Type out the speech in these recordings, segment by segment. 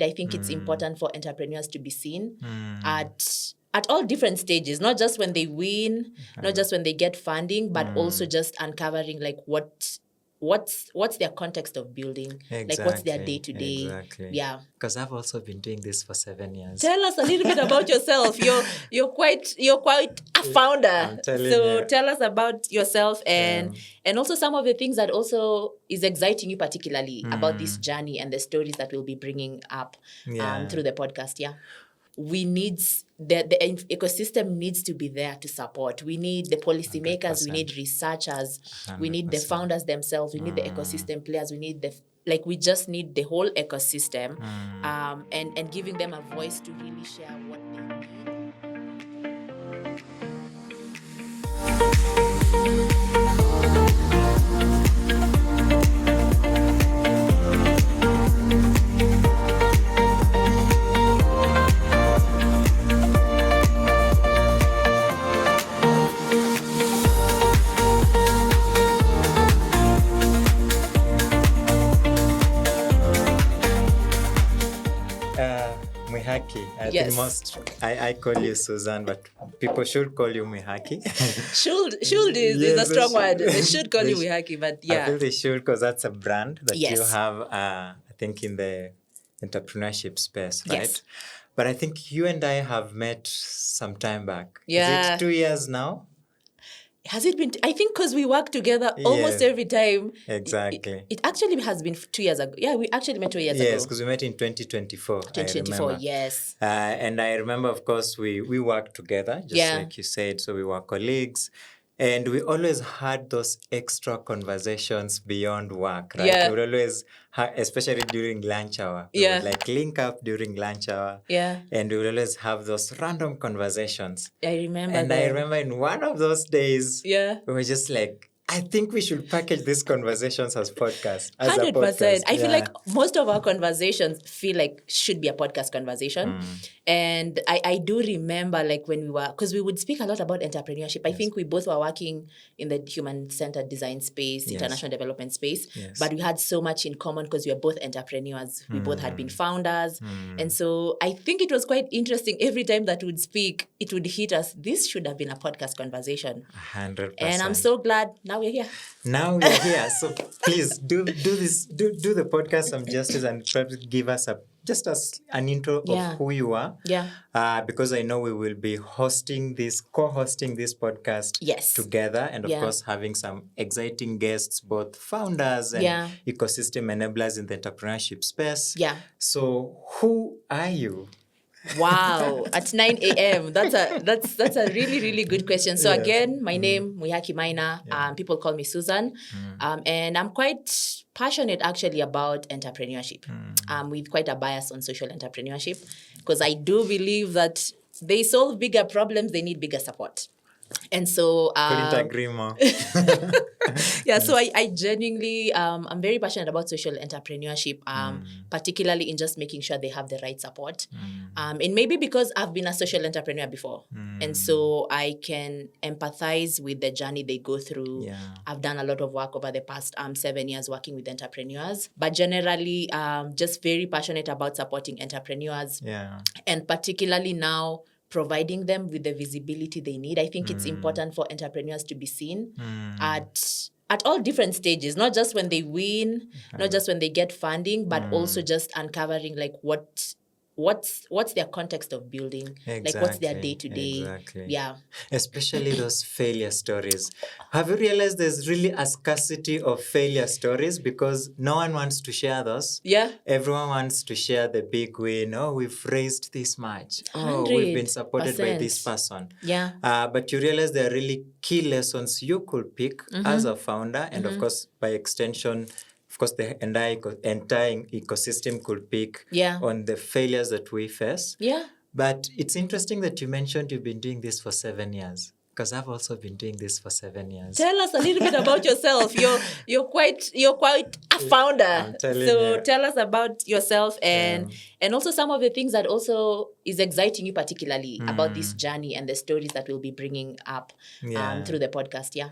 I think it's important for entrepreneurs to be seen at all different stages, not just when they win, not just when they get funding, but also just uncovering like what's their context of building, like what's their day-to-day. Exactly. Yeah. Because I've also been doing this for 7 years. Tell us a little bit about yourself. You're quite a founder. I'm telling So you. tell us about yourself and also some of the things that also is exciting you particularly about this journey and the stories that we'll be bringing up through the podcast. Yeah. We need the ecosystem needs to be there to support. We need the policymakers, 100%. we need researchers, 100%. we need the founders themselves, we need the ecosystem players, we need we just need the whole ecosystem and giving them a voice to really share what they need. Mwihaki. I Yes. think I call you Susan, but people should call you Mwihaki. Should is a Yes, strong they word. They should. should call you They Mwihaki, but I yeah. feel they should because that's a brand that you Yes. have, I think, in the entrepreneurship space, right? Yes. But I think you and I have met some time back. Yeah. Is it 2 years now? Has it been? I think because we work together almost Yes. every time. Exactly. It actually has been 2 years ago. Yeah, we actually met 2 years Yes, ago. because we met in 2024. 2024, I remember. yes. And I remember, of course, we worked together, just like you said. So we were colleagues. And we always had those extra conversations beyond work, right? Yeah. We would always, especially during lunch hour, we would like link up during lunch hour. Yeah. And we would always have those random conversations. I remember And that. I remember in one of those days, Yeah. we were just like, I think we should package these conversations as podcasts. 100%. I feel like most of our conversations feel like should be a podcast conversation. And I do remember like when we were, because we would speak a lot about entrepreneurship. I think we both were working in the human-centered design space, international development space. But we had so much in common because we were both entrepreneurs. We both had been founders. And so I think it was quite interesting. Every time that we'd speak, it would hit us. This should have been a podcast conversation. 100%. And I'm so glad now we're here. Now we're here. So please do the podcast some justice and perhaps give us just an intro of who you are. Yeah. Because I know we will be co-hosting this podcast together, and of course having some exciting guests, both founders and ecosystem enablers in the entrepreneurship space. Yeah. So who are you? Wow, at 9 a.m. That's a really, really good question. So again, my name, Mwihaki Maina. People call me Susan. And I'm quite passionate actually about entrepreneurship. With quite a bias on social entrepreneurship because I do believe that they solve bigger problems, they need bigger support. And so couldn't agree more. So I genuinely I'm very passionate about social entrepreneurship, particularly in just making sure they have the right support. And maybe because I've been a social entrepreneur before. And so I can empathize with the journey they go through. I've done a lot of work over the past 7 years working with entrepreneurs, but generally just very passionate about supporting entrepreneurs. And particularly now providing them with the visibility they need. I think it's important for entrepreneurs to be seen at all different stages, not just when they win, not just when they get funding, but also just uncovering like what's their context of building, like what's their day-to-day. Yeah. Especially those failure stories. Have you realized there's really a scarcity of failure stories because no one wants to share those? Yeah. Everyone wants to share the big win. Oh, we've raised this much. Oh, we've been supported by this person. Yeah. But you realize there are really key lessons you could pick as a founder, and of course, by extension, of course, the entire ecosystem could pick on the failures that we face. Yeah. But it's interesting that you mentioned you've been doing this for 7 years, because I've also been doing this for 7 years. Tell us a little bit about yourself. You're quite a founder. I'm telling you. Tell us about yourself and also some of the things that also is exciting you particularly about this journey and the stories that we'll be bringing up through the podcast. Yeah.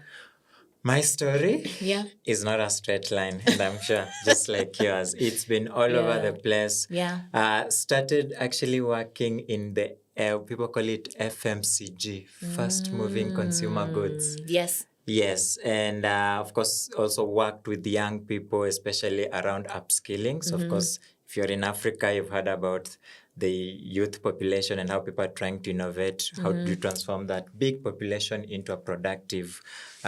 My story is not a straight line, and I'm sure just like yours, it's been all over the place. Started actually working in the people call it FMCG, fast moving consumer goods. Yes, and of course also worked with young people, especially around upskilling. So of course, if you're in Africa, you've heard about the youth population and how people are trying to innovate. How do you transform that big population into a productive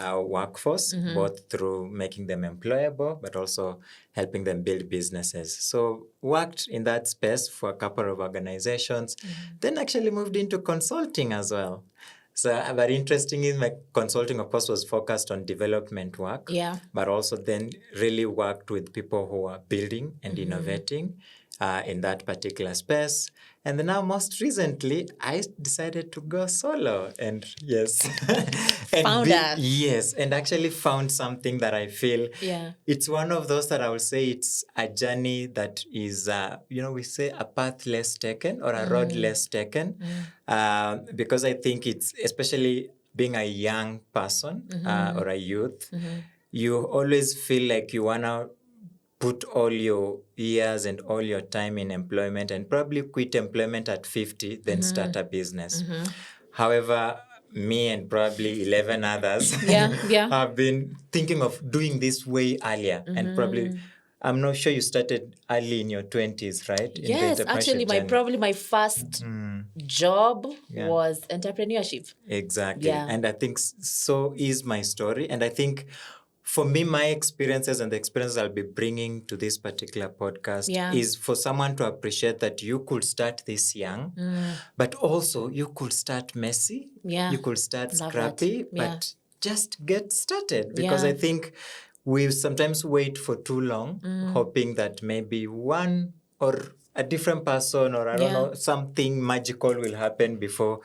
workforce, both through making them employable, but also helping them build businesses. So worked in that space for a couple of organizations, then actually moved into consulting as well. So very interesting is my consulting, of course, was focused on development work, but also then really worked with people who are building and innovating in that particular space. And then now most recently, I decided to go solo and and actually found something that I feel it's one of those that I will say it's a journey that is, we say a path less taken or a road less taken, because I think it's, especially being a young person or a youth, you always feel like you want to put all your years and all your time in employment and probably quit employment at 50, then start a business. However, me and probably 11 others have been thinking of doing this way earlier. And probably, I'm not sure you started early in your 20s, right? Yes, actually, my first job was entrepreneurship. Exactly. And I think so is my story. And I think for me, my experiences and the experiences I'll be bringing to this particular podcast is for someone to appreciate that you could start this young, but also you could start messy, you could start scrappy, but just get started. Because I think we sometimes wait for too long, hoping that maybe one or a different person or I don't know, something magical will happen before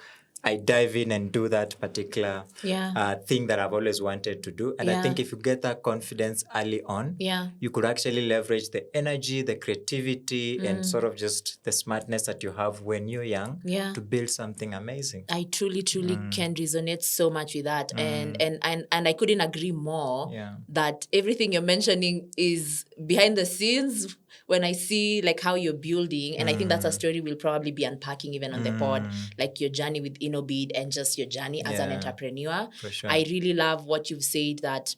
I dive in and do that particular thing that I've always wanted to do. And I think if you get that confidence early on, you could actually leverage the energy, the creativity, and sort of just the smartness that you have when you're young to build something amazing. I truly can resonate so much with that. And I couldn't agree more that everything you're mentioning is behind the scenes when I see like how you're building, and I think that's a story we'll probably be unpacking even on the pod, like your journey with InnoBead and just your journey as an entrepreneur. For sure. I really love what you've said, that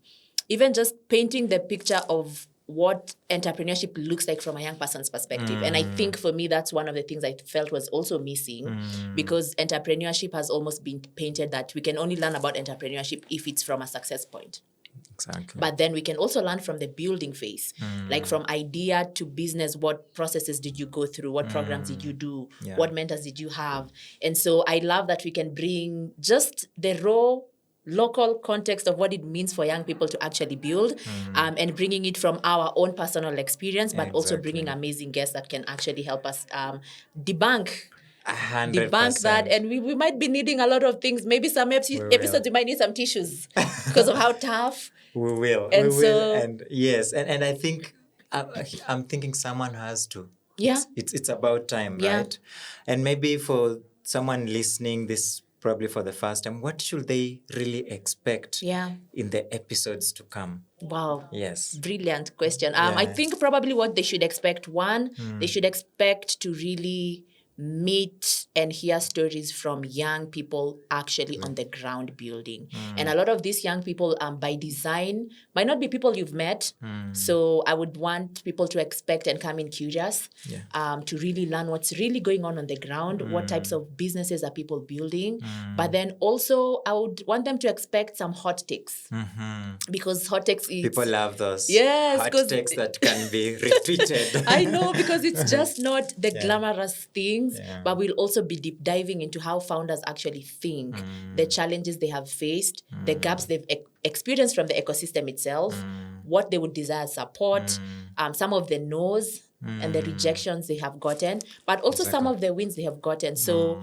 even just painting the picture of what entrepreneurship looks like from a young person's perspective. And I think for me, that's one of the things I felt was also missing, because entrepreneurship has almost been painted that we can only learn about entrepreneurship if it's from a success point. Exactly. But then we can also learn from the building phase, like from idea to business. What processes did you go through? What programs did you do? What mentors did you have? And so I love that we can bring just the raw local context of what it means for young people to actually build, and bringing it from our own personal experience, but also bringing amazing guests that can actually help us debunk 100%. that. And we might be needing a lot of things. Maybe some episodes we might need some tissues because of how tough. We will. And yes, and I think I'm thinking someone has to. It's about time, right? And maybe for someone listening this probably for the first time, what should they really expect in the episodes to come? Wow. Yes. Brilliant question. I think probably what they should expect, they should expect to really meet and hear stories from young people actually on the ground building. And a lot of these young people, by design, might not be people you've met. So I would want people to expect and come in curious, to really learn what's really going on the ground, what types of businesses are people building. But then also I would want them to expect some hot takes, because hot takes is... People love those hot takes that can be retweeted. I know, because it's just not the glamorous things. But we'll also be deep diving into how founders actually think, the challenges they have faced, the gaps they've experienced from the ecosystem itself, what they would desire support, some of the no's and the rejections they have gotten, but also some of the wins they have gotten. So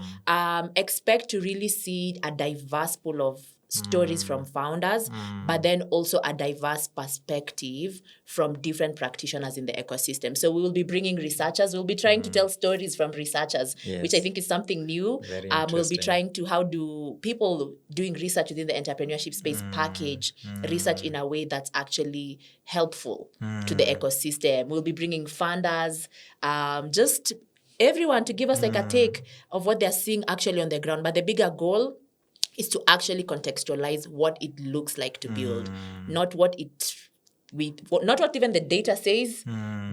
expect to really see a diverse pool of stories from founders, but then also a diverse perspective from different practitioners in the ecosystem. So we will be bringing researchers. We'll be trying to tell stories from researchers, which I think is something new. We'll be trying to, how do people doing research within the entrepreneurship space package research in a way that's actually helpful to the ecosystem. We'll be bringing funders, just everyone to give us like a take of what they're seeing actually on the ground. But the bigger goal is to actually contextualize what it looks like to build, not what even the data says,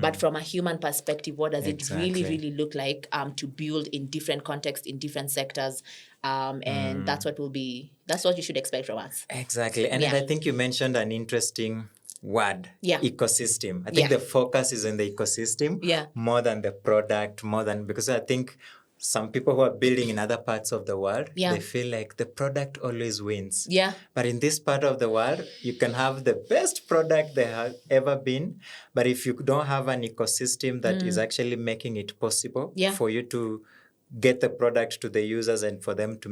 but from a human perspective, what does it really look like to build in different contexts, in different sectors, and that's what you should expect from us. Exactly. And I think you mentioned an interesting word, ecosystem. I think the focus is on the ecosystem more than the product, because I think some people who are building in other parts of the world, they feel like the product always wins. But in this part of the world, you can have the best product there has ever been, but if you don't have an ecosystem that is actually making it possible for you to get the product to the users and for them to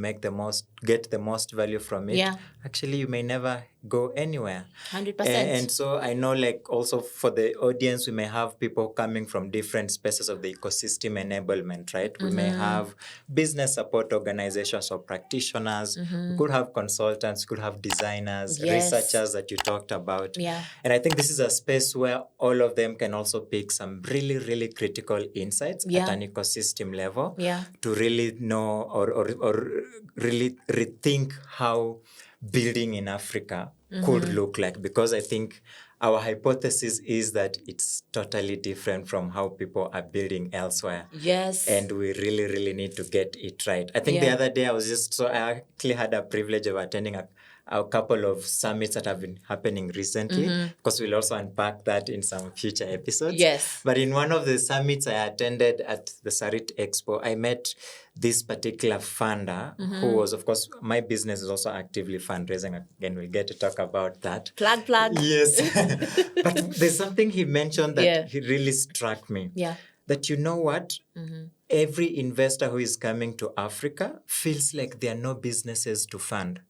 get the most value from it, actually you may never go anywhere. 100%. And so I know, like, also for the audience, we may have people coming from different spaces of the ecosystem enablement, right? We may have business support organizations or practitioners. We could have consultants, we could have designers, researchers that you talked about. And I think this is a space where all of them can also pick some really critical insights at an ecosystem level to really know or really rethink how building in Africa could look like, because I think our hypothesis is that it's totally different from how people are building elsewhere. And we really need to get it right. I think the other day I actually had a privilege of attending a couple of summits that have been happening recently, because we'll also unpack that in some future episodes. But in one of the summits I attended at the Sarit Expo, I met this particular funder who was, of course, my business is also actively fundraising. Again, we'll get to talk about that. Plug. Yes. But there's something he mentioned that he really struck me. That, you know what? Every investor who is coming to Africa feels like there are no businesses to fund.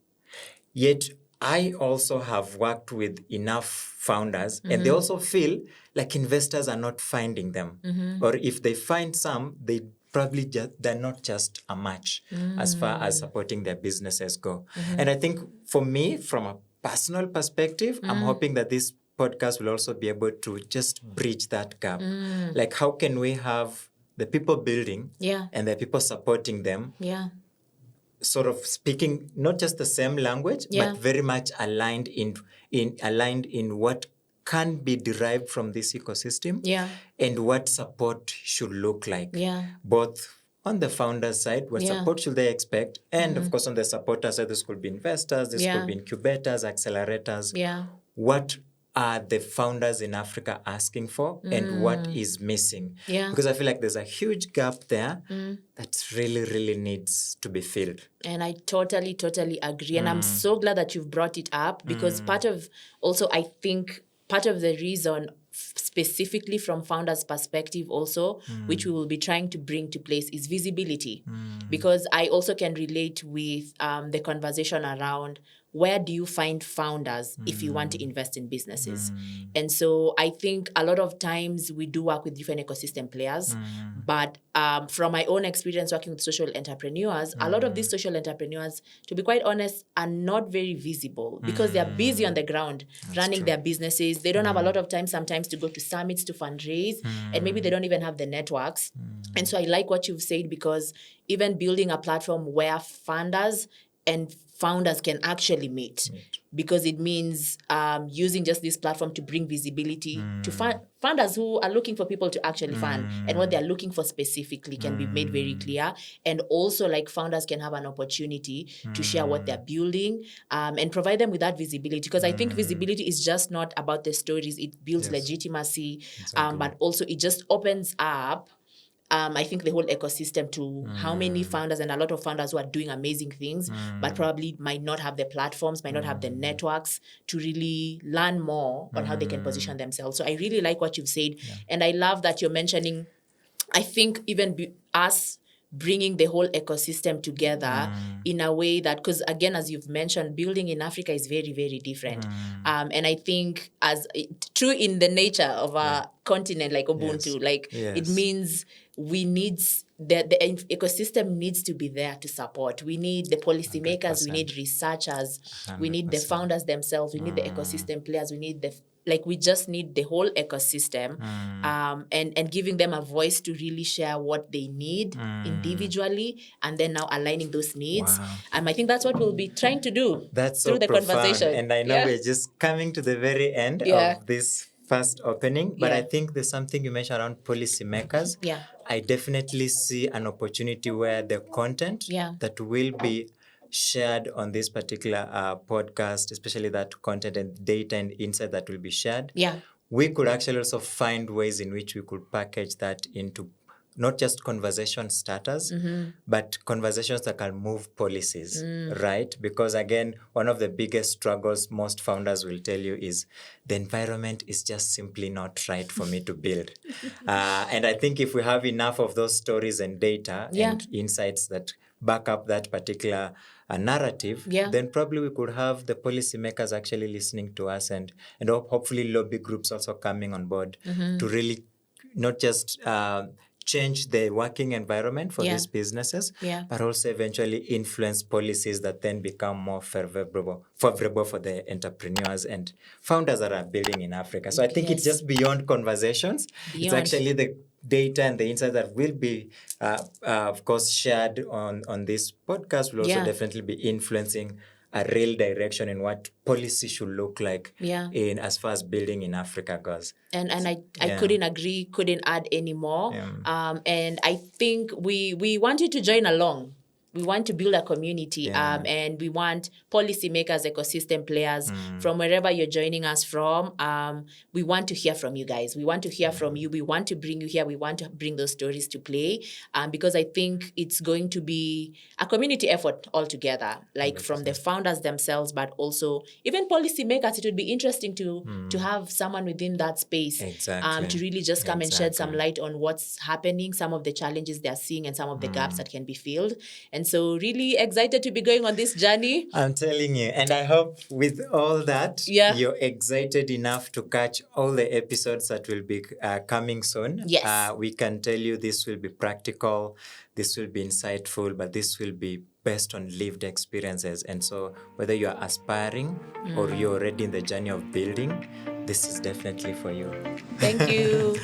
Yet I also have worked with enough founders, and they also feel like investors are not finding them. Or if they find some, they probably they're not just a match as far as supporting their businesses go. And I think for me, from a personal perspective, I'm hoping that this podcast will also be able to just bridge that gap. Like, how can we have the people building and the people supporting them sort of speaking not just the same language, but very much aligned in what can be derived from this ecosystem and what support should look like. Both on the founder side, what support should they expect? And of course, on the supporter side, this could be investors, this could be incubators, accelerators. What are the founders in Africa asking for and what is missing? Because I feel like there's a huge gap there that really needs to be filled. And I totally agree. And I'm so glad that you've brought it up, because I think part of the reason, specifically from founders' perspective also, which we will be trying to bring to place, is visibility. Because I also can relate with the conversation around, where do you find founders if you want to invest in businesses? And so I think a lot of times we do work with different ecosystem players, but from my own experience working with social entrepreneurs, a lot of these social entrepreneurs, to be quite honest, are not very visible because they're busy on the ground running their businesses. They don't have a lot of time sometimes to go to summits to fundraise, and maybe they don't even have the networks. And so I like what you've said, because even building a platform where funders and founders can actually meet, because it means using just this platform to bring visibility to funders who are looking for people to actually fund, and what they're looking for specifically can be made very clear. And also, like, founders can have an opportunity to share what they're building and provide them with that visibility, because I think visibility is just not about the stories. It builds legitimacy, but also it just opens up I think the whole ecosystem to how many founders, and a lot of founders who are doing amazing things, but probably might not have the platforms, might not have the networks to really learn more on how they can position themselves. So I really like what you've said. And I love that you're mentioning, I think even us bringing the whole ecosystem together in a way that, because again, as you've mentioned, building in Africa is very, very different. And I think true in the nature of our continent, like Ubuntu, it means we need the ecosystem needs to be there to support. We need the policymakers, we need researchers, 100%. We need the founders themselves, we need the ecosystem players, we need we just need the whole ecosystem, and giving them a voice to really share what they need individually, and then now aligning those needs. I think that's what we'll be trying to do through the conversation. And I know we're just coming to the very end of this first opening, but I think there's something you mentioned around policymakers. I definitely see an opportunity where the content that will be shared on this particular podcast, especially that content and data and insight that will be shared, we could actually also find ways in which we could package that into not just conversation starters, but conversations that can move policies, right? Because again, one of the biggest struggles most founders will tell you is the environment is just simply not right for me to build. And I think if we have enough of those stories and data and insights that back up that particular narrative, then probably we could have the policymakers actually listening to us, and hopefully lobby groups also coming on board to really not just change the working environment for these businesses, but also eventually influence policies that then become more favorable for the entrepreneurs and founders that are building in Africa. So I think it's just beyond conversations. It's actually the data and the insights that will be, of course, shared on this podcast will also definitely be influencing a real direction in what policy should look like in as far as building in Africa goes. And I couldn't add any more. And I think we want you to join along. We want to build a community, and we want policymakers, ecosystem players from wherever you're joining us from. We want to hear from you guys. We want to hear from you. We want to bring you here. We want to bring those stories to play, because I think it's going to be a community effort altogether, from the founders themselves, but also even policymakers. It would be interesting to have someone within that space to really just come and shed some light on what's happening, some of the challenges they're seeing, and some of the gaps that can be filled. And so really excited to be going on this journey. I'm telling you. And I hope with all that, you're excited enough to catch all the episodes that will be coming soon. Yes. We can tell you this will be practical, this will be insightful, but this will be based on lived experiences. And so whether you're aspiring or you're already in the journey of building, this is definitely for you. Thank you.